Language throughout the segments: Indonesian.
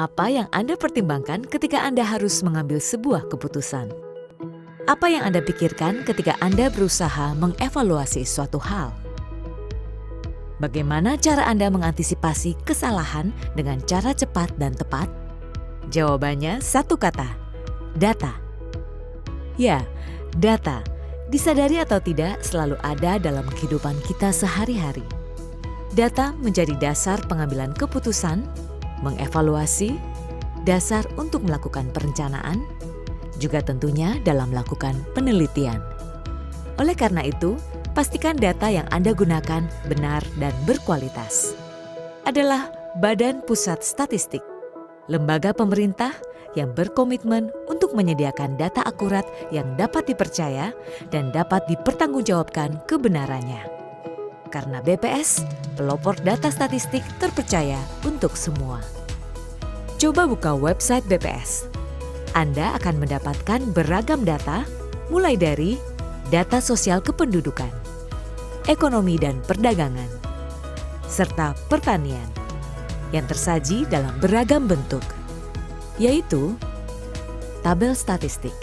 Apa yang Anda pertimbangkan ketika Anda harus mengambil sebuah keputusan? Apa yang Anda pikirkan ketika Anda berusaha mengevaluasi suatu hal? Bagaimana cara Anda mengantisipasi kesalahan dengan cara cepat dan tepat? Jawabannya satu kata, data. Ya, data, disadari atau tidak, selalu ada dalam kehidupan kita sehari-hari. Data menjadi dasar pengambilan keputusan, mengevaluasi, dasar untuk melakukan perencanaan, juga tentunya dalam melakukan penelitian. Oleh karena itu, pastikan data yang Anda gunakan benar dan berkualitas. Adalah Badan Pusat Statistik, lembaga pemerintah yang berkomitmen untuk menyediakan data akurat yang dapat dipercaya dan dapat dipertanggungjawabkan kebenarannya. Karena BPS, pelopor data statistik terpercaya untuk semua. Coba buka website BPS. Anda akan mendapatkan beragam data, mulai dari data sosial kependudukan, ekonomi dan perdagangan, serta pertanian, yang tersaji dalam beragam bentuk, yaitu tabel statistik,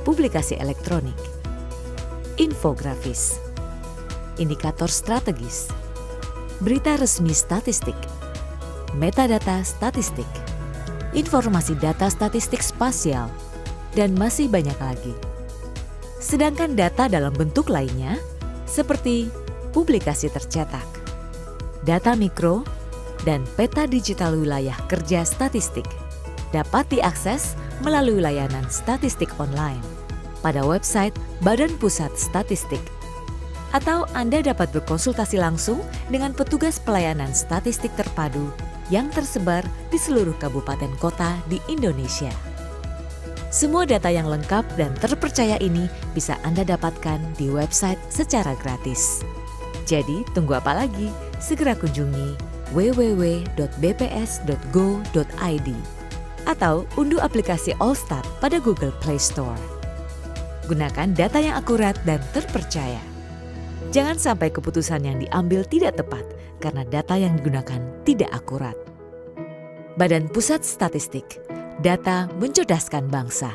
publikasi elektronik, infografis, indikator strategis, berita resmi statistik, metadata statistik, informasi data statistik spasial, dan masih banyak lagi. Sedangkan data dalam bentuk lainnya, seperti publikasi tercetak, data mikro, dan peta digital wilayah kerja statistik, dapat diakses melalui layanan statistik online pada website Badan Pusat Statistik. Atau Anda dapat berkonsultasi langsung dengan petugas pelayanan statistik terpadu yang tersebar di seluruh kabupaten kota di Indonesia. Semua data yang lengkap dan terpercaya ini bisa Anda dapatkan di website secara gratis. Jadi, tunggu apa lagi? Segera kunjungi www.bps.go.id atau unduh aplikasi Allstat pada Google Play Store. Gunakan data yang akurat dan terpercaya. Jangan sampai keputusan yang diambil tidak tepat karena data yang digunakan tidak akurat. Badan Pusat Statistik, data mencerdaskan bangsa.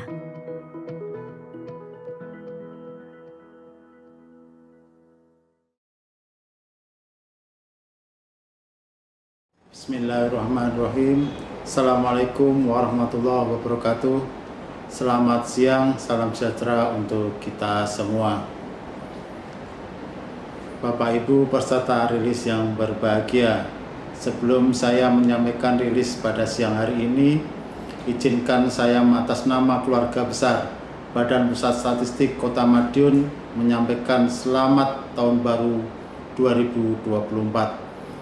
Bismillahirrahmanirrahim. Assalamualaikum warahmatullahi wabarakatuh. Selamat siang, salam sejahtera untuk kita semua. Bapak Ibu peserta rilis yang berbahagia, sebelum saya menyampaikan rilis pada siang hari ini, izinkan saya atas nama keluarga besar Badan Pusat Statistik Kota Madiun menyampaikan selamat tahun baru 2024.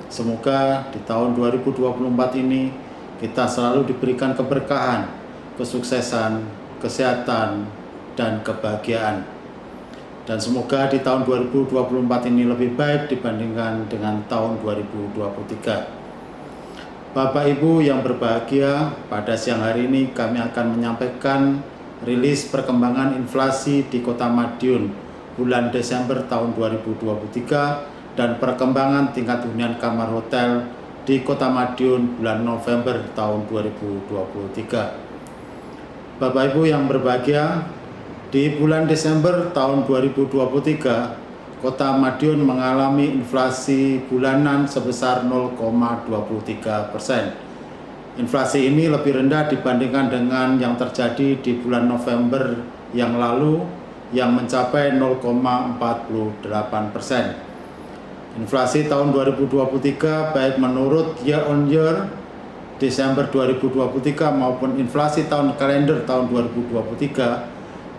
Semoga di tahun 2024 ini kita selalu diberikan keberkahan, kesuksesan, kesehatan, dan kebahagiaan. Dan semoga di tahun 2024 ini lebih baik dibandingkan dengan tahun 2023. Bapak Ibu yang berbahagia, pada siang hari ini kami akan menyampaikan rilis perkembangan inflasi di Kota Madiun bulan Desember tahun 2023 dan perkembangan tingkat hunian kamar hotel di Kota Madiun bulan November tahun 2023. Bapak Ibu yang berbahagia, di bulan Desember tahun 2023, Kota Madiun mengalami inflasi bulanan sebesar 0,23%. Inflasi ini lebih rendah dibandingkan dengan yang terjadi di bulan November yang lalu yang mencapai 0,48%. Inflasi tahun 2023 baik menurut year on year Desember 2023 maupun inflasi tahun kalender tahun 2023,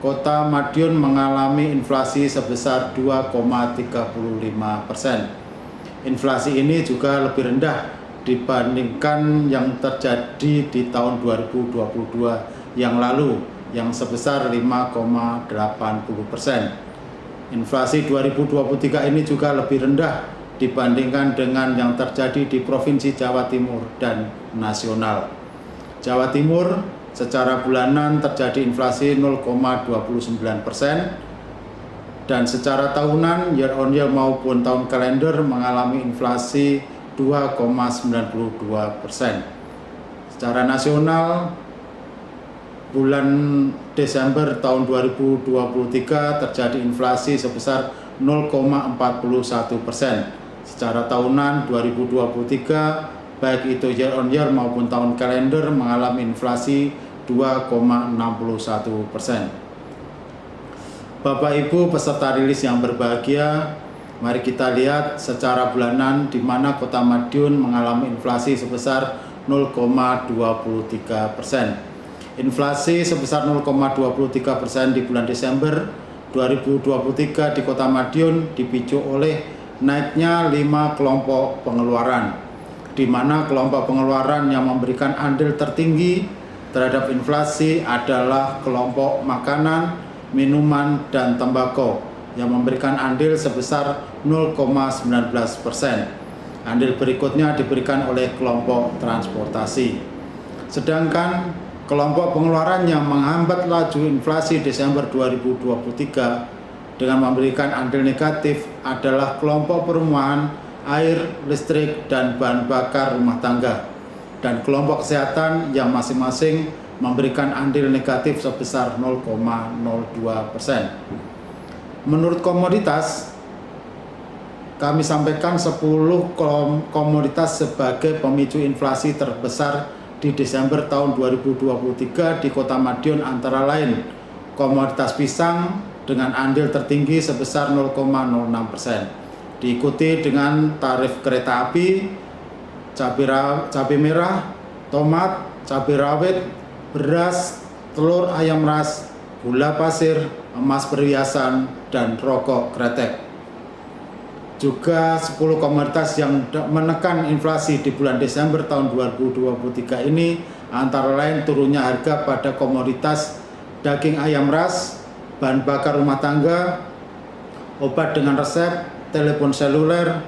Kota Madiun mengalami inflasi sebesar 2,35%. Inflasi ini juga lebih rendah dibandingkan yang terjadi di tahun 2022 yang lalu yang sebesar 5,80%. Inflasi 2023 ini juga lebih rendah dibandingkan dengan yang terjadi di Provinsi Jawa Timur dan nasional. Jawa Timur secara bulanan terjadi inflasi 0,29% dan secara tahunan year on year maupun tahun kalender mengalami inflasi 2,92%. Secara nasional, bulan Desember tahun 2023 terjadi inflasi sebesar 0,41%. Secara tahunan 2023, baik itu year on year maupun tahun kalender mengalami inflasi 2,61%. Bapak Ibu peserta rilis yang berbahagia, mari kita lihat secara bulanan di mana Kota Madiun mengalami inflasi sebesar 0,23%. Inflasi sebesar 0,23% di bulan Desember 2023 di Kota Madiun dipicu oleh naiknya 5 kelompok pengeluaran, di mana kelompok pengeluaran yang memberikan andil tertinggi terhadap inflasi adalah kelompok makanan, minuman, dan tembakau yang memberikan andil sebesar 0,19%. Andil berikutnya diberikan oleh kelompok transportasi. Sedangkan kelompok pengeluaran yang menghambat laju inflasi Desember 2023 dengan memberikan andil negatif adalah kelompok perumahan, air, listrik, dan bahan bakar rumah tangga, dan kelompok kesehatan yang masing-masing memberikan andil negatif sebesar 0,02%. Menurut komoditas, kami sampaikan 10 komoditas sebagai pemicu inflasi terbesar di Desember tahun 2023 di Kota Madiun, antara lain komoditas pisang dengan andil tertinggi sebesar 0,06%. Diikuti dengan tarif kereta api, cabai merah, tomat, cabai rawit, beras, telur ayam ras, gula pasir, emas perhiasan, dan rokok kretek. Juga 10 komoditas yang menekan inflasi di bulan Desember tahun 2023 ini antara lain turunnya harga pada komoditas daging ayam ras, bahan bakar rumah tangga, obat dengan resep, telepon seluler,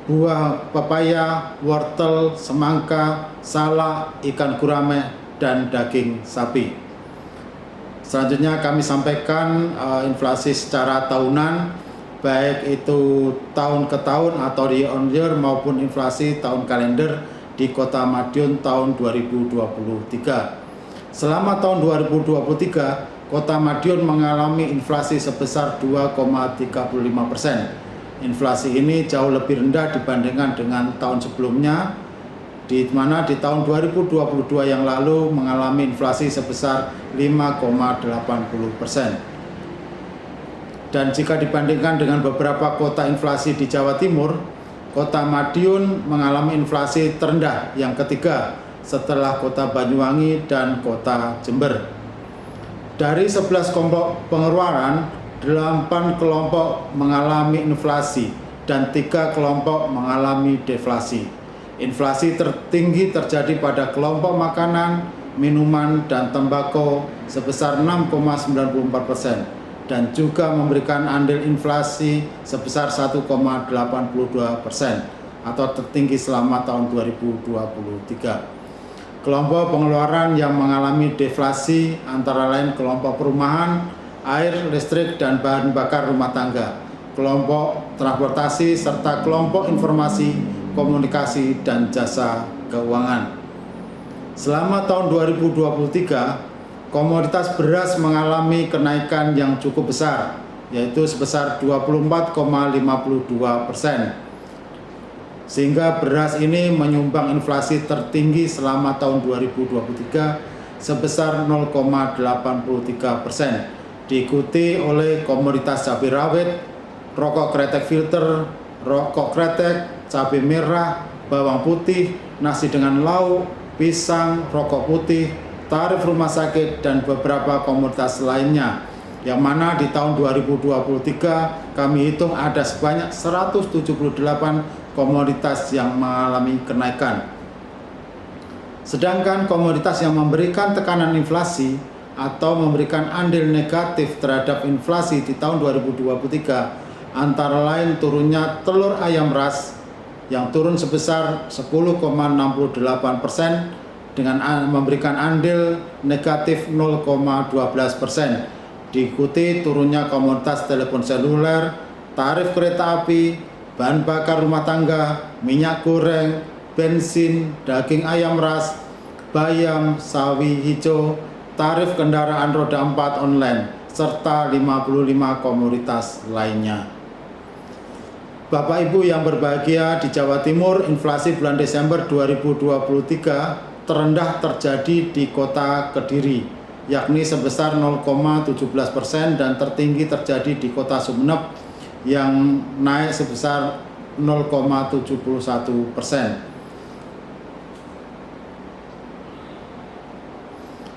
buah pepaya, wortel, semangka, salak, ikan gurame, dan daging sapi. Selanjutnya kami sampaikan inflasi secara tahunan, baik itu tahun ke tahun atau year on year maupun inflasi tahun kalender di Kota Madiun tahun 2023. Selama tahun 2023, Kota Madiun mengalami inflasi sebesar 2,35%. Inflasi ini jauh lebih rendah dibandingkan dengan tahun sebelumnya, di mana di tahun 2022 yang lalu mengalami inflasi sebesar 5,80%. Dan jika dibandingkan dengan beberapa kota inflasi di Jawa Timur, Kota Madiun mengalami inflasi terendah yang ketiga setelah Kota Banyuwangi dan Kota Jember. Dari 11 kelompok pengeluaran, 8 kelompok mengalami inflasi dan 3 kelompok mengalami deflasi. Inflasi tertinggi terjadi pada kelompok makanan, minuman, dan tembakau sebesar 6,94%. dan juga memberikan andil inflasi sebesar 1,82% atau tertinggi selama tahun 2023. Kelompok pengeluaran yang mengalami deflasi antara lain kelompok perumahan, air, listrik, dan bahan bakar rumah tangga, kelompok transportasi, serta kelompok informasi, komunikasi, dan jasa keuangan. Selama tahun 2023, komoditas beras mengalami kenaikan yang cukup besar, yaitu sebesar 24,52%. Sehingga beras ini menyumbang inflasi tertinggi selama tahun 2023 sebesar 0,83%. Diikuti oleh komoditas cabai rawit, rokok kretek filter, rokok kretek, cabai merah, bawang putih, nasi dengan lauk, pisang, rokok putih, tarif rumah sakit, dan beberapa komoditas lainnya, yang mana di tahun 2023 kami hitung ada sebanyak 178 komoditas yang mengalami kenaikan. Sedangkan komoditas yang memberikan tekanan inflasi atau memberikan andil negatif terhadap inflasi di tahun 2023 antara lain turunnya telur ayam ras yang turun sebesar 10,68% dengan memberikan andil negatif 0,12%. Diikuti turunnya komoditas telepon seluler, tarif kereta api, bahan bakar rumah tangga, minyak goreng, bensin, daging ayam ras, bayam, sawi hijau, tarif kendaraan roda 4 online, serta 55 komoditas lainnya. Bapak Ibu yang berbahagia, di Jawa Timur inflasi bulan Desember 2023 terendah terjadi di kota Kediri, yakni sebesar 0,17% dan tertinggi terjadi di kota Sumeneb yang naik sebesar 0,71%.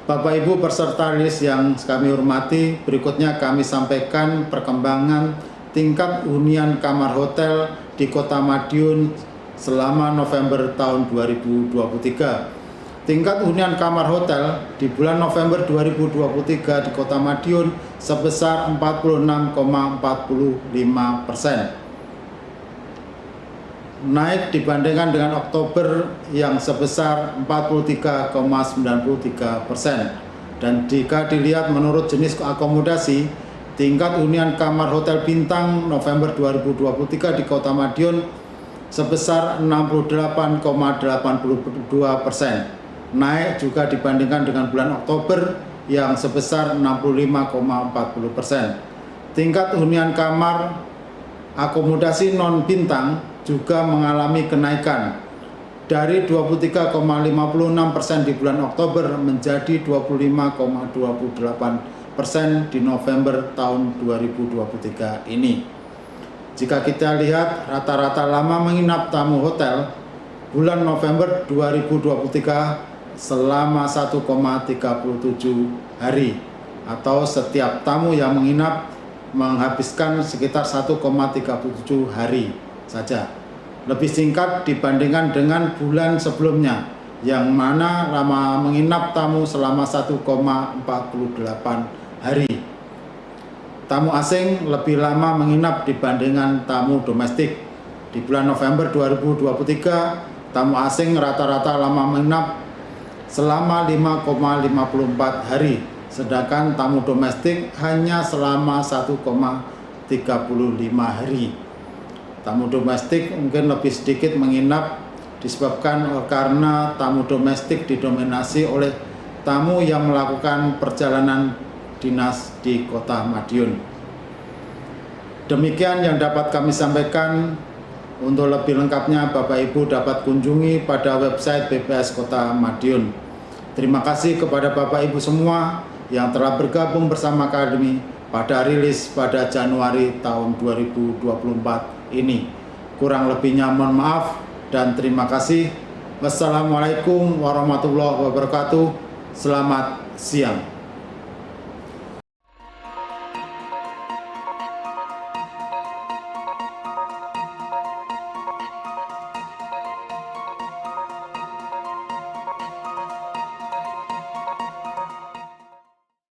Bapak Ibu peserta rilis yang kami hormati, berikutnya kami sampaikan perkembangan tingkat hunian kamar hotel di Kota Madiun selama November tahun 2023. Tingkat hunian kamar hotel di bulan November 2023 di Kota Madiun sebesar 46,45%. Naik dibandingkan dengan Oktober yang sebesar 43,93%. Dan jika dilihat menurut jenis akomodasi, tingkat hunian kamar hotel bintang November 2023 di Kota Madiun sebesar 68,82%. Naik juga dibandingkan dengan bulan Oktober yang sebesar 65,40%. Tingkat hunian kamar akomodasi non bintang juga mengalami kenaikan dari 23,56% di bulan Oktober menjadi 25,28% di November tahun 2023 ini. Jika kita lihat rata-rata lama menginap tamu hotel bulan November 2023 selama 1,37 hari, atau setiap tamu yang menginap menghabiskan sekitar 1,37 hari saja. Lebih singkat dibandingkan dengan bulan sebelumnya, yang mana lama menginap tamu selama 1,48 hari. Tamu asing lebih lama menginap dibandingkan tamu domestik. Di bulan November 2023, tamu asing rata-rata lama menginap selama 5,54 hari, sedangkan tamu domestik hanya selama 1,35 hari. Tamu domestik mungkin lebih sedikit menginap disebabkan karena tamu domestik didominasi oleh tamu yang melakukan perjalanan dinas di Kota Madiun. Demikian yang dapat kami sampaikan. Untuk lebih lengkapnya Bapak Ibu dapat kunjungi pada website BPS Kota Madiun. Terima kasih kepada Bapak Ibu semua yang telah bergabung bersama kami pada rilis pada Januari tahun 2024 ini. Kurang lebihnya mohon maaf dan terima kasih. Wassalamualaikum warahmatullahi wabarakatuh. Selamat siang.